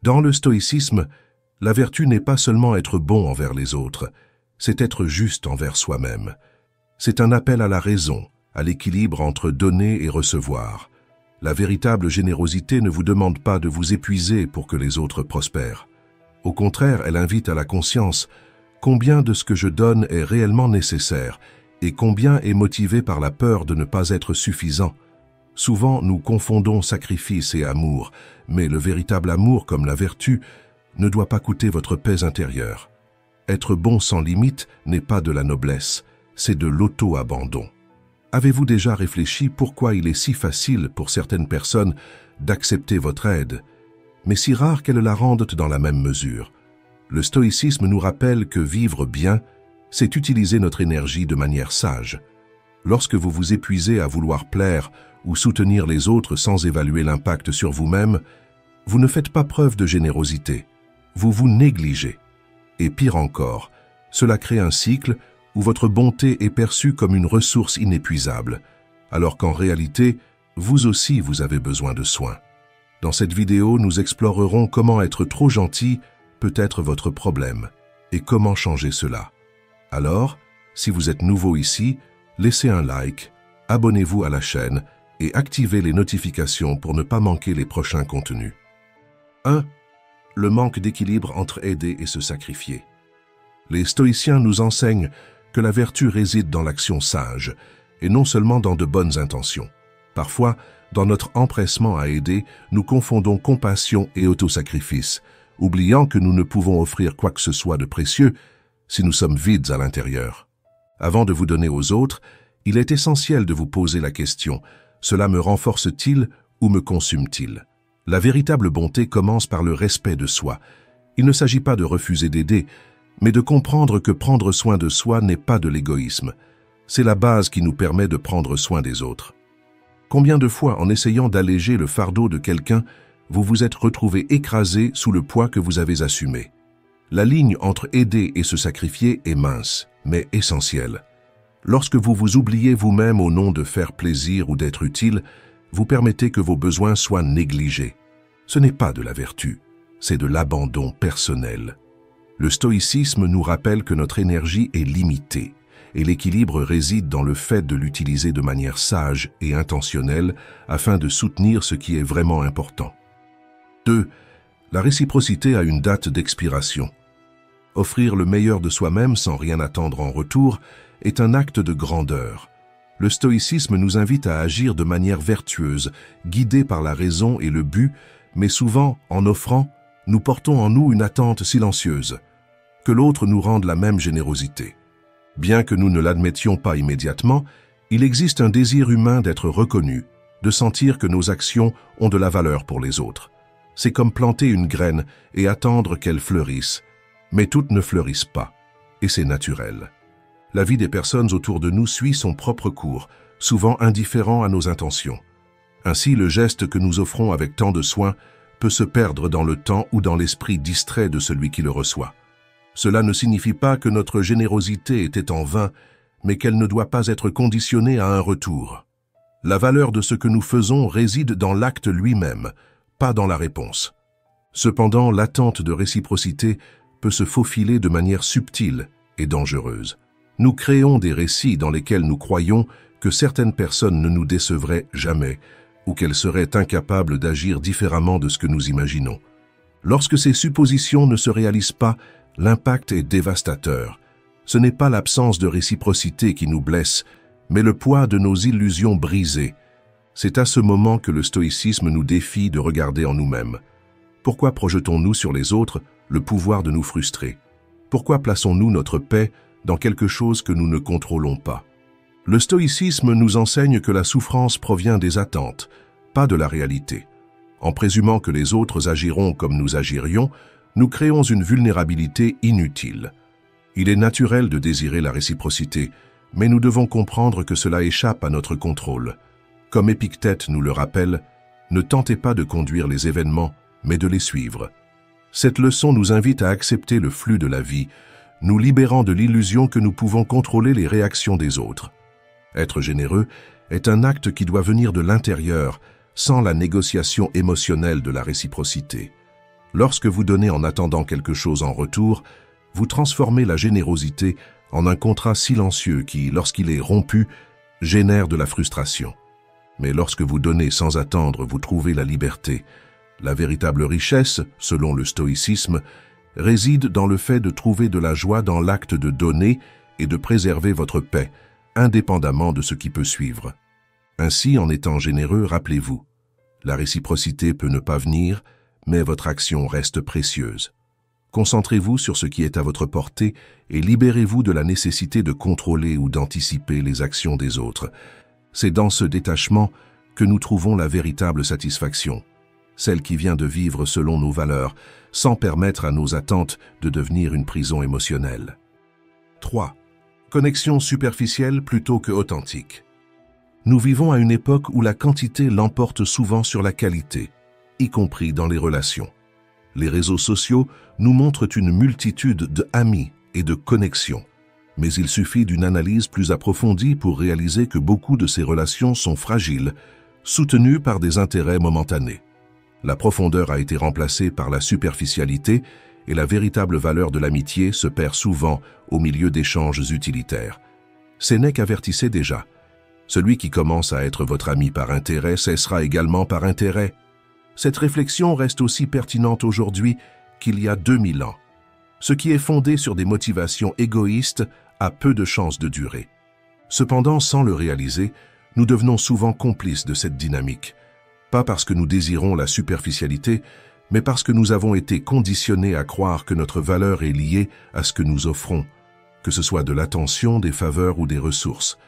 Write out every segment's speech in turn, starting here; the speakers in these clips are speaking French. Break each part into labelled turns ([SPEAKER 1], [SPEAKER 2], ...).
[SPEAKER 1] Dans le stoïcisme, la vertu n'est pas seulement être bon envers les autres, c'est être juste envers soi-même. C'est un appel à la raison, à l'équilibre entre donner et recevoir. La véritable générosité ne vous demande pas de vous épuiser pour que les autres prospèrent. Au contraire, elle invite à la conscience combien de ce que je donne est réellement nécessaire et combien est motivé par la peur de ne pas être suffisant. Souvent, nous confondons sacrifice et amour, mais le véritable amour, comme la vertu, ne doit pas coûter votre paix intérieure. Être bon sans limite n'est pas de la noblesse, c'est de l'auto-abandon. Avez-vous déjà réfléchi pourquoi il est si facile pour certaines personnes d'accepter votre aide, mais si rare qu'elles la rendent dans la même mesure? Le stoïcisme nous rappelle que vivre bien, c'est utiliser notre énergie de manière sage. Lorsque vous vous épuisez à vouloir plaire ou soutenir les autres sans évaluer l'impact sur vous-même, vous ne faites pas preuve de générosité. Vous vous négligez. Et pire encore, cela crée un cycle où votre bonté est perçue comme une ressource inépuisable, alors qu'en réalité, vous aussi vous avez besoin de soins. Dans cette vidéo, nous explorerons comment être trop gentil peut être votre problème et comment changer cela. Alors, si vous êtes nouveau ici, laissez un like, abonnez-vous à la chaîne et activez les notifications pour ne pas manquer les prochains contenus. 1. Le manque d'équilibre entre aider et se sacrifier. Les stoïciens nous enseignent que la vertu réside dans l'action sage et non seulement dans de bonnes intentions. Parfois, dans notre empressement à aider, nous confondons compassion et autosacrifice, oubliant que nous ne pouvons offrir quoi que ce soit de précieux si nous sommes vides à l'intérieur. Avant de vous donner aux autres, il est essentiel de vous poser la question « Cela me renforce-t-il ou me consume-t-il » La véritable bonté commence par le respect de soi. Il ne s'agit pas de refuser d'aider, mais de comprendre que prendre soin de soi n'est pas de l'égoïsme. C'est la base qui nous permet de prendre soin des autres. Combien de fois, en essayant d'alléger le fardeau de quelqu'un, vous vous êtes retrouvé écrasé sous le poids que vous avez assumé? La ligne entre aider et se sacrifier est mince, mais essentielle. Lorsque vous vous oubliez vous-même au nom de faire plaisir ou d'être utile, vous permettez que vos besoins soient négligés. Ce n'est pas de la vertu, c'est de l'abandon personnel. Le stoïcisme nous rappelle que notre énergie est limitée et l'équilibre réside dans le fait de l'utiliser de manière sage et intentionnelle afin de soutenir ce qui est vraiment important. 2. La réciprocité a une date d'expiration. Offrir le meilleur de soi-même sans rien attendre en retour est un acte de grandeur. Le stoïcisme nous invite à agir de manière vertueuse, guidée par la raison et le but, mais souvent, en offrant, nous portons en nous une attente silencieuse, que l'autre nous rende la même générosité. Bien que nous ne l'admettions pas immédiatement, il existe un désir humain d'être reconnu, de sentir que nos actions ont de la valeur pour les autres. C'est comme planter une graine et attendre qu'elle fleurisse. Mais toutes ne fleurissent pas, et c'est naturel. La vie des personnes autour de nous suit son propre cours, souvent indifférent à nos intentions. Ainsi, le geste que nous offrons avec tant de soin peut se perdre dans le temps ou dans l'esprit distrait de celui qui le reçoit. Cela ne signifie pas que notre générosité était en vain, mais qu'elle ne doit pas être conditionnée à un retour. La valeur de ce que nous faisons réside dans l'acte lui-même, pas dans la réponse. Cependant, l'attente de réciprocité peut se faufiler de manière subtile et dangereuse. Nous créons des récits dans lesquels nous croyons que certaines personnes ne nous décevraient jamais ou qu'elles seraient incapables d'agir différemment de ce que nous imaginons. Lorsque ces suppositions ne se réalisent pas, l'impact est dévastateur. Ce n'est pas l'absence de réciprocité qui nous blesse, mais le poids de nos illusions brisées. C'est à ce moment que le stoïcisme nous défie de regarder en nous-mêmes. Pourquoi projetons-nous sur les autres le pouvoir de nous frustrer? Pourquoi plaçons-nous notre paix dans quelque chose que nous ne contrôlons pas? Le stoïcisme nous enseigne que la souffrance provient des attentes, pas de la réalité. En présumant que les autres agiront comme nous agirions, nous créons une vulnérabilité inutile. Il est naturel de désirer la réciprocité, mais nous devons comprendre que cela échappe à notre contrôle. Comme Épictète nous le rappelle, ne tentez pas de conduire les événements, mais de les suivre. Cette leçon nous invite à accepter le flux de la vie, nous libérant de l'illusion que nous pouvons contrôler les réactions des autres. Être généreux est un acte qui doit venir de l'intérieur, sans la négociation émotionnelle de la réciprocité. Lorsque vous donnez en attendant quelque chose en retour, vous transformez la générosité en un contrat silencieux qui, lorsqu'il est rompu, génère de la frustration. Mais lorsque vous donnez sans attendre, vous trouvez la liberté. La véritable richesse, selon le stoïcisme, réside dans le fait de trouver de la joie dans l'acte de donner et de préserver votre paix, indépendamment de ce qui peut suivre. Ainsi, en étant généreux, rappelez-vous, la réciprocité peut ne pas venir, mais votre action reste précieuse. Concentrez-vous sur ce qui est à votre portée et libérez-vous de la nécessité de contrôler ou d'anticiper les actions des autres. C'est dans ce détachement que nous trouvons la véritable satisfaction, celle qui vient de vivre selon nos valeurs, sans permettre à nos attentes de devenir une prison émotionnelle. 3. Connexion superficielle plutôt que authentique. Nous vivons à une époque où la quantité l'emporte souvent sur la qualité, y compris dans les relations. Les réseaux sociaux nous montrent une multitude d'amis et de connexions, mais il suffit d'une analyse plus approfondie pour réaliser que beaucoup de ces relations sont fragiles, soutenues par des intérêts momentanés. La profondeur a été remplacée par la superficialité et la véritable valeur de l'amitié se perd souvent au milieu d'échanges utilitaires. Sénèque avertissait déjà. Celui qui commence à être votre ami par intérêt cessera également par intérêt. Cette réflexion reste aussi pertinente aujourd'hui qu'il y a 2000 ans. Ce qui est fondé sur des motivations égoïstes a peu de chances de durer. Cependant, sans le réaliser, nous devenons souvent complices de cette dynamique. Pas parce que nous désirons la superficialité, mais parce que nous avons été conditionnés à croire que notre valeur est liée à ce que nous offrons, que ce soit de l'attention, des faveurs ou des ressources.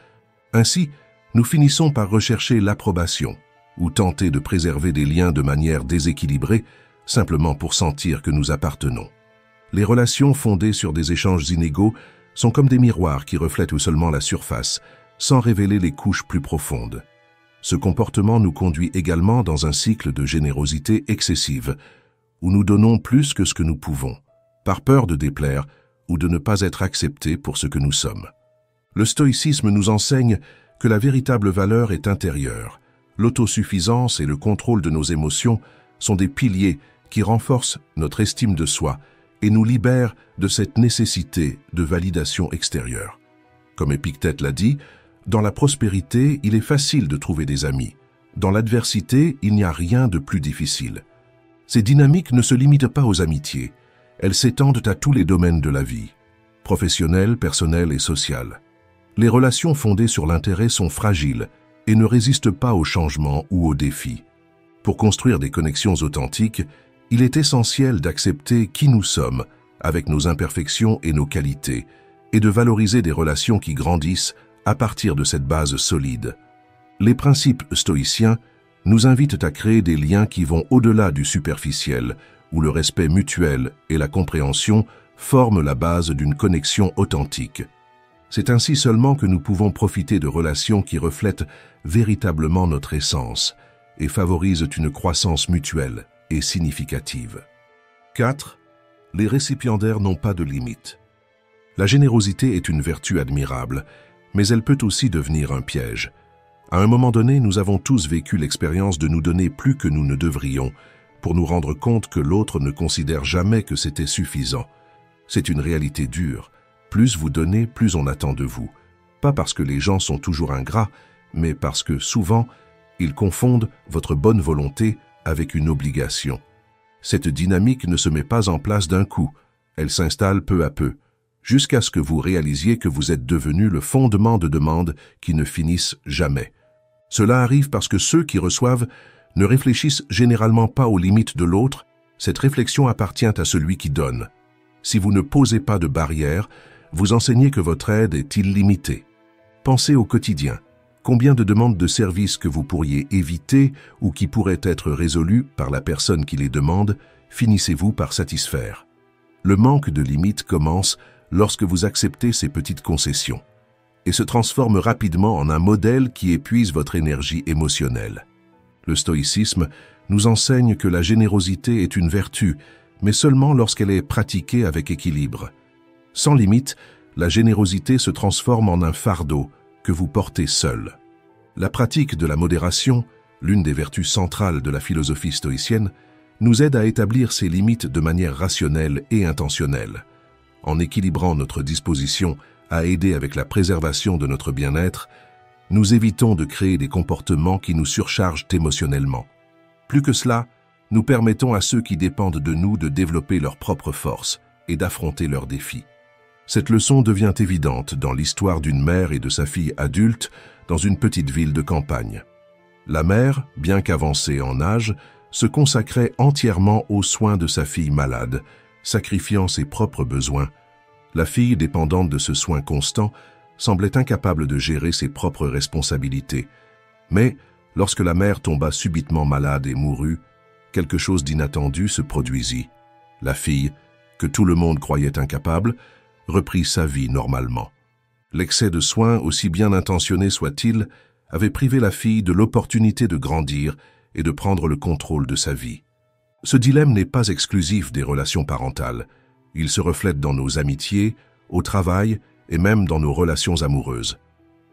[SPEAKER 1] Ainsi, nous finissons par rechercher l'approbation ou tenter de préserver des liens de manière déséquilibrée, simplement pour sentir que nous appartenons. Les relations fondées sur des échanges inégaux sont comme des miroirs qui reflètent seulement la surface, sans révéler les couches plus profondes. Ce comportement nous conduit également dans un cycle de générosité excessive, où nous donnons plus que ce que nous pouvons, par peur de déplaire ou de ne pas être acceptés pour ce que nous sommes. Le stoïcisme nous enseigne que la véritable valeur est intérieure. L'autosuffisance et le contrôle de nos émotions sont des piliers qui renforcent notre estime de soi et nous libèrent de cette nécessité de validation extérieure. Comme Épictète l'a dit, dans la prospérité, il est facile de trouver des amis. Dans l'adversité, il n'y a rien de plus difficile. Ces dynamiques ne se limitent pas aux amitiés. Elles s'étendent à tous les domaines de la vie, professionnelle, personnelle et sociale. Les relations fondées sur l'intérêt sont fragiles et ne résistent pas aux changements ou aux défis. Pour construire des connexions authentiques, il est essentiel d'accepter qui nous sommes, avec nos imperfections et nos qualités, et de valoriser des relations qui grandissent à partir de cette base solide. Les principes stoïciens nous invitent à créer des liens qui vont au-delà du superficiel, où le respect mutuel et la compréhension forment la base d'une connexion authentique. C'est ainsi seulement que nous pouvons profiter de relations qui reflètent véritablement notre essence et favorisent une croissance mutuelle et significative. 4. Les récipiendaires n'ont pas de limite. La générosité est une vertu admirable, mais elle peut aussi devenir un piège. À un moment donné, nous avons tous vécu l'expérience de nous donner plus que nous ne devrions, pour nous rendre compte que l'autre ne considère jamais que c'était suffisant. C'est une réalité dure. Plus vous donnez, plus on attend de vous. Pas parce que les gens sont toujours ingrats, mais parce que souvent, ils confondent votre bonne volonté avec une obligation. Cette dynamique ne se met pas en place d'un coup, elle s'installe peu à peu, jusqu'à ce que vous réalisiez que vous êtes devenu le fondement de demandes qui ne finissent jamais. Cela arrive parce que ceux qui reçoivent ne réfléchissent généralement pas aux limites de l'autre, cette réflexion appartient à celui qui donne. Si vous ne posez pas de barrières, vous enseignez que votre aide est illimitée. Pensez au quotidien. Combien de demandes de services que vous pourriez éviter ou qui pourraient être résolues par la personne qui les demande, finissez-vous par satisfaire? Le manque de limites commence lorsque vous acceptez ces petites concessions et se transforme rapidement en un modèle qui épuise votre énergie émotionnelle. Le stoïcisme nous enseigne que la générosité est une vertu, mais seulement lorsqu'elle est pratiquée avec équilibre. Sans limite, la générosité se transforme en un fardeau que vous portez seul. La pratique de la modération, l'une des vertus centrales de la philosophie stoïcienne, nous aide à établir ces limites de manière rationnelle et intentionnelle. En équilibrant notre disposition à aider avec la préservation de notre bien-être, nous évitons de créer des comportements qui nous surchargent émotionnellement. Plus que cela, nous permettons à ceux qui dépendent de nous de développer leur propre force et d'affronter leurs défis. Cette leçon devient évidente dans l'histoire d'une mère et de sa fille adulte dans une petite ville de campagne. La mère, bien qu'avancée en âge, se consacrait entièrement aux soins de sa fille malade, sacrifiant ses propres besoins. La fille, dépendante de ce soin constant, semblait incapable de gérer ses propres responsabilités. Mais, lorsque la mère tomba subitement malade et mourut, quelque chose d'inattendu se produisit. La fille, que tout le monde croyait incapable, reprit sa vie normalement. L'excès de soins, aussi bien intentionné soit-il, avait privé la fille de l'opportunité de grandir et de prendre le contrôle de sa vie. Ce dilemme n'est pas exclusif des relations parentales. Il se reflète dans nos amitiés, au travail et même dans nos relations amoureuses.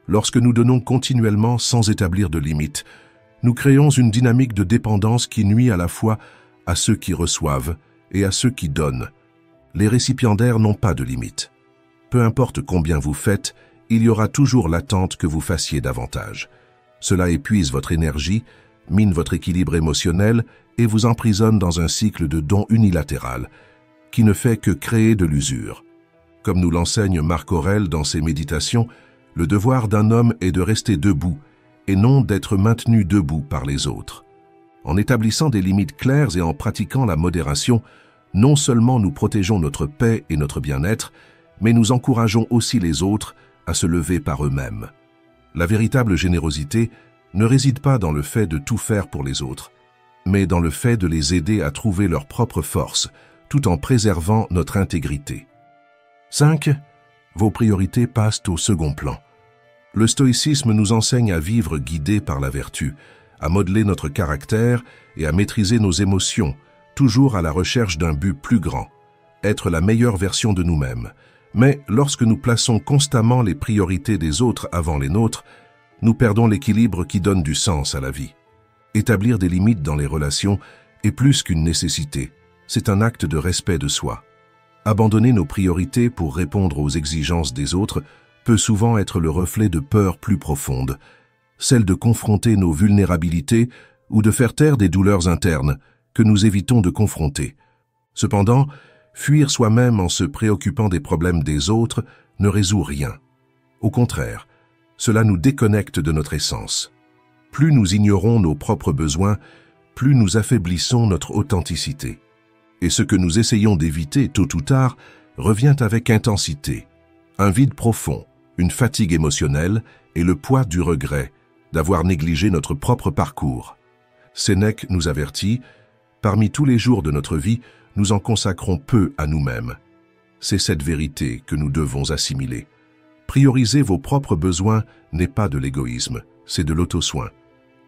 [SPEAKER 1] Lorsque nous donnons continuellement sans établir de limites, nous créons une dynamique de dépendance qui nuit à la fois à ceux qui reçoivent et à ceux qui donnent. Les récipiendaires n'ont pas de limites. Peu importe combien vous faites, il y aura toujours l'attente que vous fassiez davantage. Cela épuise votre énergie, mine votre équilibre émotionnel et vous emprisonne dans un cycle de dons unilatéral qui ne fait que créer de l'usure. Comme nous l'enseigne Marc Aurèle dans ses méditations, le devoir d'un homme est de rester debout et non d'être maintenu debout par les autres. En établissant des limites claires et en pratiquant la modération, non seulement nous protégeons notre paix et notre bien-être, mais nous encourageons aussi les autres à se lever par eux-mêmes. La véritable générosité ne réside pas dans le fait de tout faire pour les autres, mais dans le fait de les aider à trouver leur propre force, tout en préservant notre intégrité. 5. Vos priorités passent au second plan. Le stoïcisme nous enseigne à vivre guidés par la vertu, à modeler notre caractère et à maîtriser nos émotions, toujours à la recherche d'un but plus grand, être la meilleure version de nous-mêmes. Mais lorsque nous plaçons constamment les priorités des autres avant les nôtres, nous perdons l'équilibre qui donne du sens à la vie. Établir des limites dans les relations est plus qu'une nécessité, c'est un acte de respect de soi. Abandonner nos priorités pour répondre aux exigences des autres peut souvent être le reflet de peurs plus profondes, celle de confronter nos vulnérabilités ou de faire taire des douleurs internes que nous évitons de confronter. Cependant, fuir soi-même en se préoccupant des problèmes des autres ne résout rien. Au contraire, cela nous déconnecte de notre essence. Plus nous ignorons nos propres besoins, plus nous affaiblissons notre authenticité. Et ce que nous essayons d'éviter tôt ou tard revient avec intensité. Un vide profond, une fatigue émotionnelle et le poids du regret d'avoir négligé notre propre parcours. Sénèque nous avertit, parmi tous les jours de notre vie, nous en consacrons peu à nous-mêmes. C'est cette vérité que nous devons assimiler. Prioriser vos propres besoins n'est pas de l'égoïsme, c'est de l'auto-soin.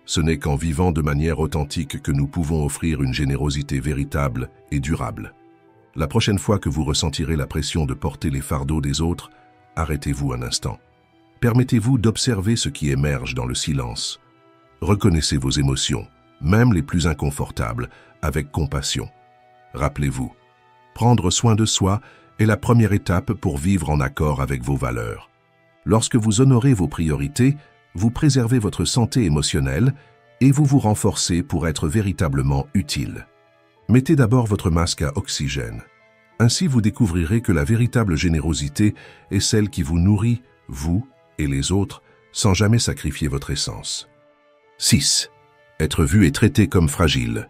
[SPEAKER 1] Ce n'est qu'en vivant de manière authentique que nous pouvons offrir une générosité véritable et durable. La prochaine fois que vous ressentirez la pression de porter les fardeaux des autres, arrêtez-vous un instant. Permettez-vous d'observer ce qui émerge dans le silence. Reconnaissez vos émotions, même les plus inconfortables, avec compassion. Rappelez-vous, prendre soin de soi est la première étape pour vivre en accord avec vos valeurs. Lorsque vous honorez vos priorités, vous préservez votre santé émotionnelle et vous vous renforcez pour être véritablement utile. Mettez d'abord votre masque à oxygène. Ainsi, vous découvrirez que la véritable générosité est celle qui vous nourrit, vous et les autres, sans jamais sacrifier votre essence. 6. Être vu et traité comme fragile.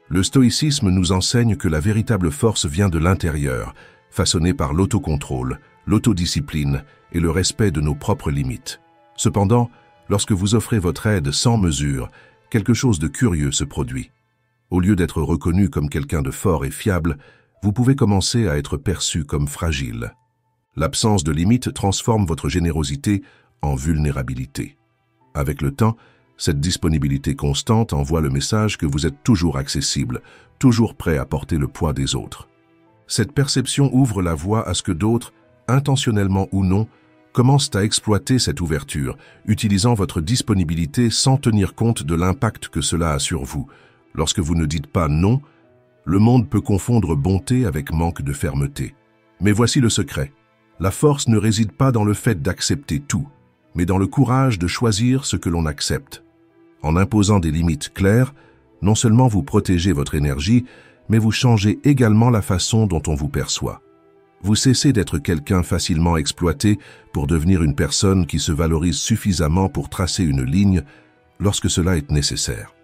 [SPEAKER 1] Le stoïcisme nous enseigne que la véritable force vient de l'intérieur, façonnée par l'autocontrôle, l'autodiscipline et le respect de nos propres limites. Cependant, lorsque vous offrez votre aide sans mesure, quelque chose de curieux se produit. Au lieu d'être reconnu comme quelqu'un de fort et fiable, vous pouvez commencer à être perçu comme fragile. L'absence de limites transforme votre générosité en vulnérabilité. Avec le temps, cette disponibilité constante envoie le message que vous êtes toujours accessible, toujours prêt à porter le poids des autres. Cette perception ouvre la voie à ce que d'autres, intentionnellement ou non, commencent à exploiter cette ouverture, utilisant votre disponibilité sans tenir compte de l'impact que cela a sur vous. Lorsque vous ne dites pas non, Le monde peut confondre bonté avec manque de fermeté. Mais voici le secret. La force ne réside pas dans le fait d'accepter tout, mais dans le courage de choisir ce que l'on accepte. En imposant des limites claires, non seulement vous protégez votre énergie, mais vous changez également la façon dont on vous perçoit. Vous cessez d'être quelqu'un facilement exploité pour devenir une personne qui se valorise suffisamment pour tracer une ligne lorsque cela est nécessaire.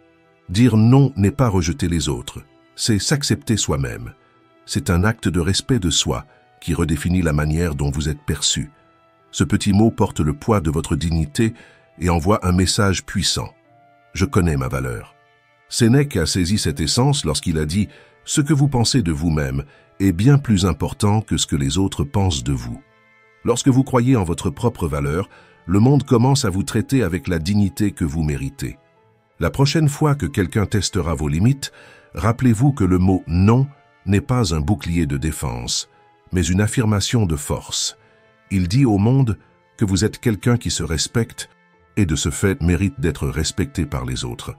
[SPEAKER 1] Dire non n'est pas rejeter les autres, c'est s'accepter soi-même. C'est un acte de respect de soi qui redéfinit la manière dont vous êtes perçu. Ce petit mot porte le poids de votre dignité et envoie un message puissant. Je connais ma valeur. Sénèque a saisi cette essence lorsqu'il a dit « Ce que vous pensez de vous-même est bien plus important que ce que les autres pensent de vous. » Lorsque vous croyez en votre propre valeur, le monde commence à vous traiter avec la dignité que vous méritez. La prochaine fois que quelqu'un testera vos limites, rappelez-vous que le mot « non » n'est pas un bouclier de défense, mais une affirmation de force. Il dit au monde que vous êtes quelqu'un qui se respecte et de ce fait mérite d'être respecté par les autres.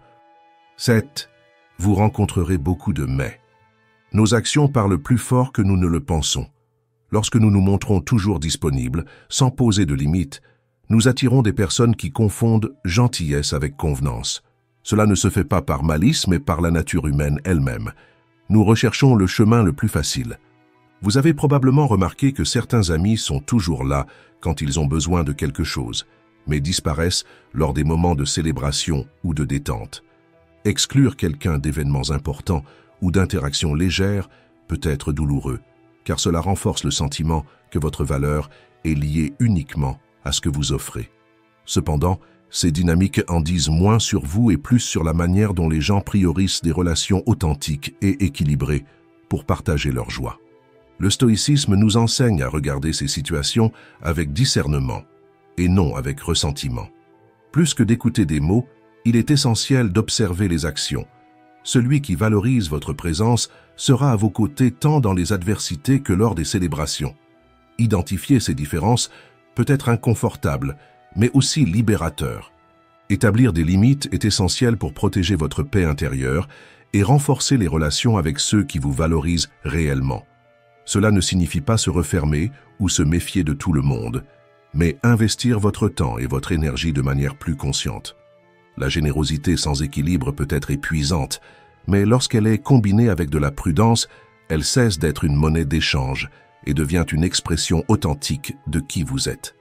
[SPEAKER 1] 7. Vous rencontrerez beaucoup de « mais ». Nos actions parlent plus fort que nous ne le pensons. Lorsque nous nous montrons toujours disponibles, sans poser de limites, nous attirons des personnes qui confondent gentillesse avec convenance. Cela ne se fait pas par malice, mais par la nature humaine elle-même. Nous recherchons le chemin le plus facile. Vous avez probablement remarqué que certains amis sont toujours là quand ils ont besoin de quelque chose, mais disparaissent lors des moments de célébration ou de détente. Exclure quelqu'un d'événements importants ou d'interactions légères peut être douloureux, car cela renforce le sentiment que votre valeur est liée uniquement à ce que vous offrez. Cependant, ces dynamiques en disent moins sur vous et plus sur la manière dont les gens priorisent des relations authentiques et équilibrées pour partager leur joie. Le stoïcisme nous enseigne à regarder ces situations avec discernement et non avec ressentiment. Plus que d'écouter des mots, il est essentiel d'observer les actions. Celui qui valorise votre présence sera à vos côtés tant dans les adversités que lors des célébrations. Identifier ces différences peut être inconfortable, mais aussi libérateur. Établir des limites est essentiel pour protéger votre paix intérieure et renforcer les relations avec ceux qui vous valorisent réellement. Cela ne signifie pas se refermer ou se méfier de tout le monde, mais investir votre temps et votre énergie de manière plus consciente. La générosité sans équilibre peut être épuisante, mais lorsqu'elle est combinée avec de la prudence, elle cesse d'être une monnaie d'échange et devient une expression authentique de qui vous êtes.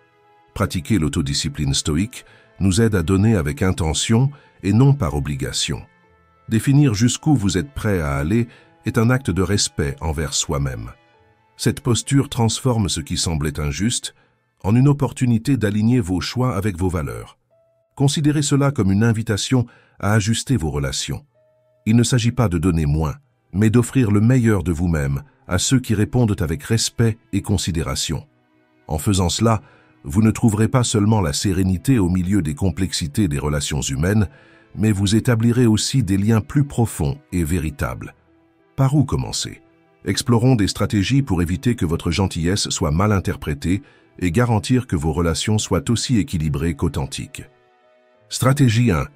[SPEAKER 1] Pratiquer l'autodiscipline stoïque nous aide à donner avec intention et non par obligation. Définir jusqu'où vous êtes prêt à aller est un acte de respect envers soi-même. Cette posture transforme ce qui semblait injuste en une opportunité d'aligner vos choix avec vos valeurs. Considérez cela comme une invitation à ajuster vos relations. Il ne s'agit pas de donner moins, mais d'offrir le meilleur de vous-même à ceux qui répondent avec respect et considération. En faisant cela, vous ne trouverez pas seulement la sérénité au milieu des complexités des relations humaines, mais vous établirez aussi des liens plus profonds et véritables. Par où commencer? Explorons des stratégies pour éviter que votre gentillesse soit mal interprétée et garantir que vos relations soient aussi équilibrées qu'authentiques. Stratégie 1.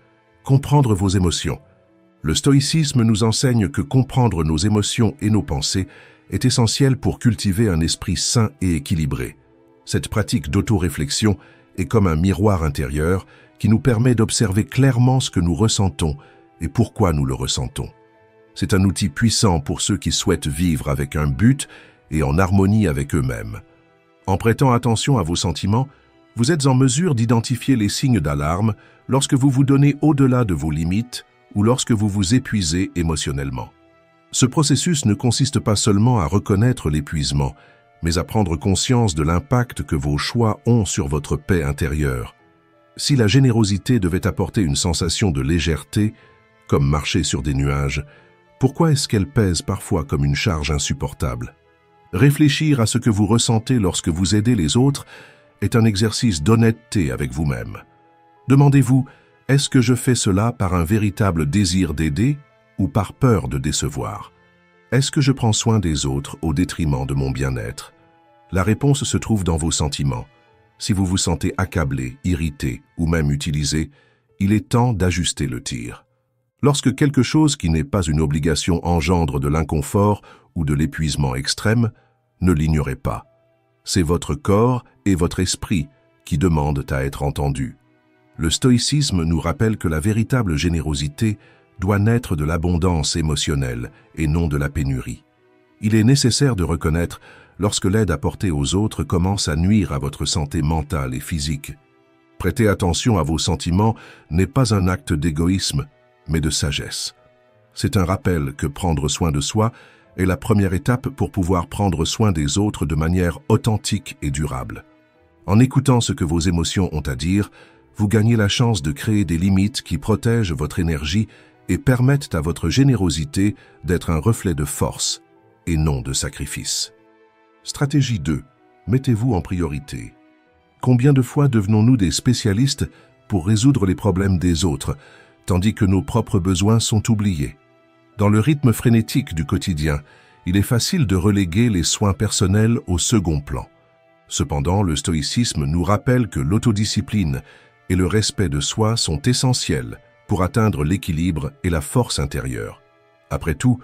[SPEAKER 1] Comprendre vos émotions. Le stoïcisme nous enseigne que comprendre nos émotions et nos pensées est essentiel pour cultiver un esprit sain et équilibré. Cette pratique d'auto-réflexion est comme un miroir intérieur qui nous permet d'observer clairement ce que nous ressentons et pourquoi nous le ressentons. C'est un outil puissant pour ceux qui souhaitent vivre avec un but et en harmonie avec eux-mêmes. En prêtant attention à vos sentiments, vous êtes en mesure d'identifier les signes d'alarme lorsque vous vous donnez au-delà de vos limites ou lorsque vous vous épuisez émotionnellement. Ce processus ne consiste pas seulement à reconnaître l'épuisement, mais à prendre conscience de l'impact que vos choix ont sur votre paix intérieure. Si la générosité devait apporter une sensation de légèreté, comme marcher sur des nuages, pourquoi est-ce qu'elle pèse parfois comme une charge insupportable? Réfléchir à ce que vous ressentez lorsque vous aidez les autres est un exercice d'honnêteté avec vous-même. Demandez-vous, est-ce que je fais cela par un véritable désir d'aider ou par peur de décevoir? Est-ce que je prends soin des autres au détriment de mon bien-être? La réponse se trouve dans vos sentiments. Si vous vous sentez accablé, irrité ou même utilisé, il est temps d'ajuster le tir. Lorsque quelque chose qui n'est pas une obligation engendre de l'inconfort ou de l'épuisement extrême, ne l'ignorez pas. C'est votre corps et votre esprit qui demandent à être entendus. Le stoïcisme nous rappelle que la véritable générosité doit naître de l'abondance émotionnelle et non de la pénurie. Il est nécessaire de reconnaître lorsque l'aide apportée aux autres commence à nuire à votre santé mentale et physique. Prêter attention à vos sentiments n'est pas un acte d'égoïsme, mais de sagesse. C'est un rappel que prendre soin de soi est la première étape pour pouvoir prendre soin des autres de manière authentique et durable. En écoutant ce que vos émotions ont à dire, vous gagnez la chance de créer des limites qui protègent votre énergie et permettent à votre générosité d'être un reflet de force et non de sacrifice. Stratégie 2. Mettez-vous en priorité. Combien de fois devenons-nous des spécialistes pour résoudre les problèmes des autres, tandis que nos propres besoins sont oubliés? Dans le rythme frénétique du quotidien, il est facile de reléguer les soins personnels au second plan. Cependant, le stoïcisme nous rappelle que l'autodiscipline et le respect de soi sont essentiels pour atteindre l'équilibre et la force intérieure. Après tout,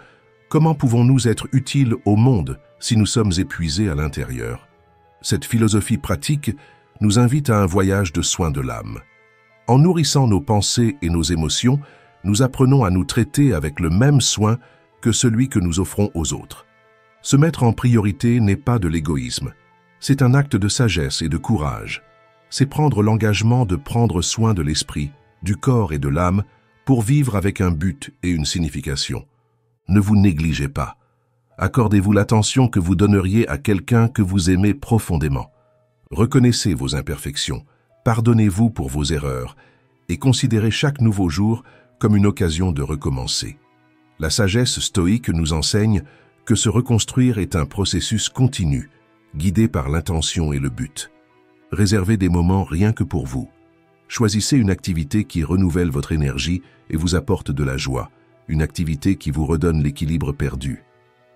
[SPEAKER 1] comment pouvons-nous être utiles au monde si nous sommes épuisés à l'intérieur? Cette philosophie pratique nous invite à un voyage de soins de l'âme. En nourrissant nos pensées et nos émotions, nous apprenons à nous traiter avec le même soin que celui que nous offrons aux autres. Se mettre en priorité n'est pas de l'égoïsme, c'est un acte de sagesse et de courage. C'est prendre l'engagement de prendre soin de l'esprit, du corps et de l'âme pour vivre avec un but et une signification. Ne vous négligez pas. Accordez-vous l'attention que vous donneriez à quelqu'un que vous aimez profondément. Reconnaissez vos imperfections, pardonnez-vous pour vos erreurs et considérez chaque nouveau jour comme une occasion de recommencer. La sagesse stoïque nous enseigne que se reconstruire est un processus continu, guidé par l'intention et le but. Réservez des moments rien que pour vous. Choisissez une activité qui renouvelle votre énergie et vous apporte de la joie, une activité qui vous redonne l'équilibre perdu.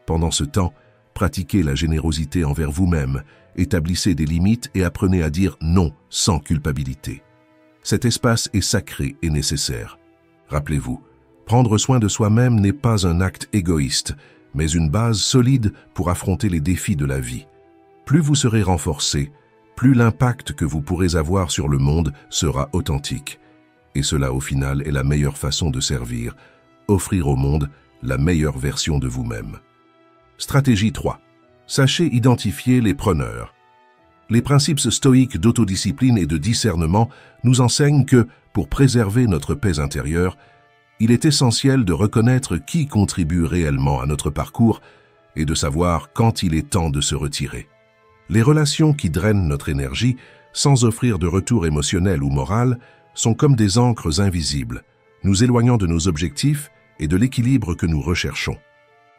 [SPEAKER 1] Pendant ce temps, pratiquez la générosité envers vous-même, établissez des limites et apprenez à dire non sans culpabilité. Cet espace est sacré et nécessaire. Rappelez-vous, prendre soin de soi-même n'est pas un acte égoïste, mais une base solide pour affronter les défis de la vie. Plus vous serez renforcé, plus l'impact que vous pourrez avoir sur le monde sera authentique. Et cela, au final, est la meilleure façon de servir, offrir au monde la meilleure version de vous-même. Stratégie 3. Sachez identifier les preneurs. Les principes stoïques d'autodiscipline et de discernement nous enseignent que, pour préserver notre paix intérieure, il est essentiel de reconnaître qui contribue réellement à notre parcours et de savoir quand il est temps de se retirer. Les relations qui drainent notre énergie, sans offrir de retour émotionnel ou moral, sont comme des ancres invisibles, nous éloignant de nos objectifs et de l'équilibre que nous recherchons.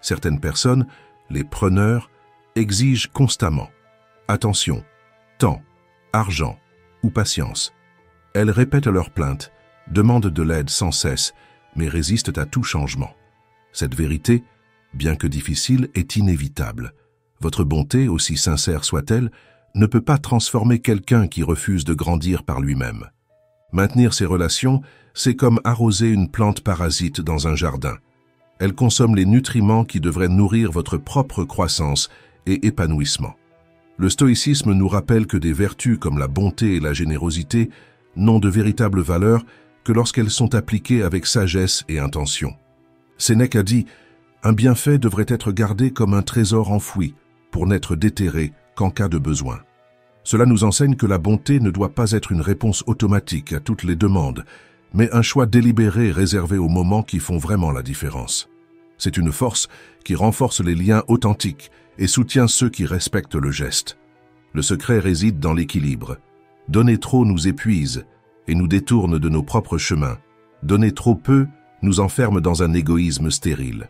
[SPEAKER 1] Certaines personnes, les preneurs, exigent constamment attention, temps, argent ou patience. Elles répètent leurs plaintes, demandent de l'aide sans cesse, mais résistent à tout changement. Cette vérité, bien que difficile, est inévitable. Votre bonté, aussi sincère soit-elle, ne peut pas transformer quelqu'un qui refuse de grandir par lui-même. Maintenir ces relations, c'est comme arroser une plante parasite dans un jardin. Elle consomme les nutriments qui devraient nourrir votre propre croissance et épanouissement. Le stoïcisme nous rappelle que des vertus comme la bonté et la générosité n'ont de véritable valeur que lorsqu'elles sont appliquées avec sagesse et intention. Sénèque a dit « Un bienfait devrait être gardé comme un trésor enfoui, pour n'être déterré qu'en cas de besoin. » Cela nous enseigne que la bonté ne doit pas être une réponse automatique à toutes les demandes, mais un choix délibéré réservé aux moments qui font vraiment la différence. C'est une force qui renforce les liens authentiques et soutient ceux qui respectent le geste. Le secret réside dans l'équilibre. Donner trop nous épuise et nous détourne de nos propres chemins. Donner trop peu nous enferme dans un égoïsme stérile.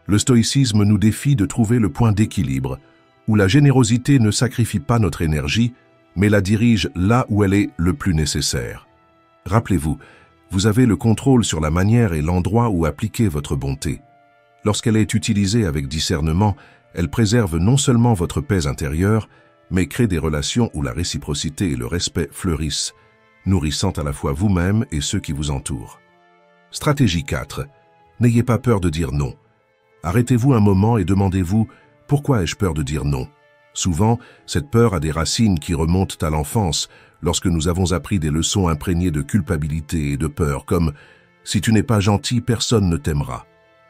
[SPEAKER 1] Le stoïcisme nous défie de trouver le point d'équilibre, où la générosité ne sacrifie pas notre énergie, mais la dirige là où elle est le plus nécessaire. Rappelez-vous, vous avez le contrôle sur la manière et l'endroit où appliquer votre bonté. Lorsqu'elle est utilisée avec discernement, elle préserve non seulement votre paix intérieure, mais crée des relations où la réciprocité et le respect fleurissent, nourrissant à la fois vous-même et ceux qui vous entourent. Stratégie 4. N'ayez pas peur de dire non. Arrêtez-vous un moment et demandez-vous « Pourquoi ai-je peur de dire non ?» Souvent, cette peur a des racines qui remontent à l'enfance, lorsque nous avons appris des leçons imprégnées de culpabilité et de peur, comme « Si tu n'es pas gentil, personne ne t'aimera »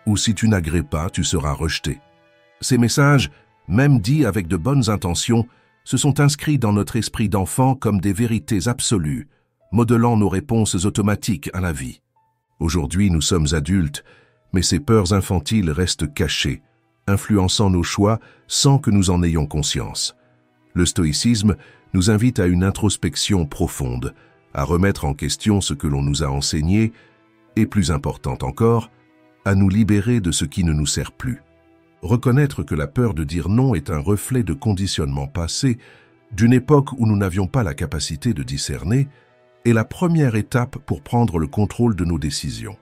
[SPEAKER 1] ou « Si tu n'agrées pas, tu seras rejeté ». Ces messages, même dits avec de bonnes intentions, se sont inscrits dans notre esprit d'enfant comme des vérités absolues, modelant nos réponses automatiques à la vie. Aujourd'hui, nous sommes adultes, mais ces peurs infantiles restent cachées, influençant nos choix sans que nous en ayons conscience. Le stoïcisme nous invite à une introspection profonde, à remettre en question ce que l'on nous a enseigné et, plus important encore, à nous libérer de ce qui ne nous sert plus. Reconnaître que la peur de dire non est un reflet de conditionnement passé, d'une époque où nous n'avions pas la capacité de discerner, est la première étape pour prendre le contrôle de nos décisions.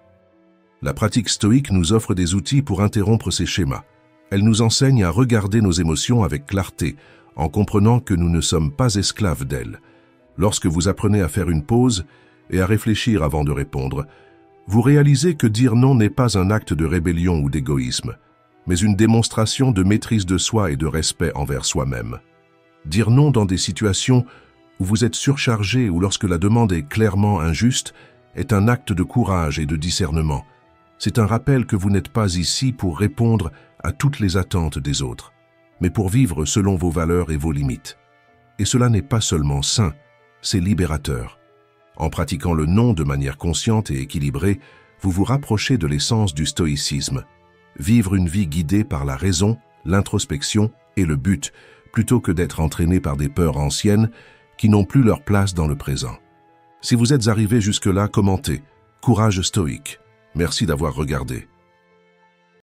[SPEAKER 1] La pratique stoïque nous offre des outils pour interrompre ces schémas. Elle nous enseigne à regarder nos émotions avec clarté, en comprenant que nous ne sommes pas esclaves d'elles. Lorsque vous apprenez à faire une pause et à réfléchir avant de répondre, vous réalisez que dire non n'est pas un acte de rébellion ou d'égoïsme, mais une démonstration de maîtrise de soi et de respect envers soi-même. Dire non dans des situations où vous êtes surchargé ou lorsque la demande est clairement injuste est un acte de courage et de discernement. C'est un rappel que vous n'êtes pas ici pour répondre à toutes les attentes des autres, mais pour vivre selon vos valeurs et vos limites. Et cela n'est pas seulement sain, c'est libérateur. En pratiquant le non de manière consciente et équilibrée, vous vous rapprochez de l'essence du stoïcisme. Vivre une vie guidée par la raison, l'introspection et le but, plutôt que d'être entraîné par des peurs anciennes qui n'ont plus leur place dans le présent. Si vous êtes arrivé jusque-là, commentez. Courage stoïque. Merci d'avoir regardé.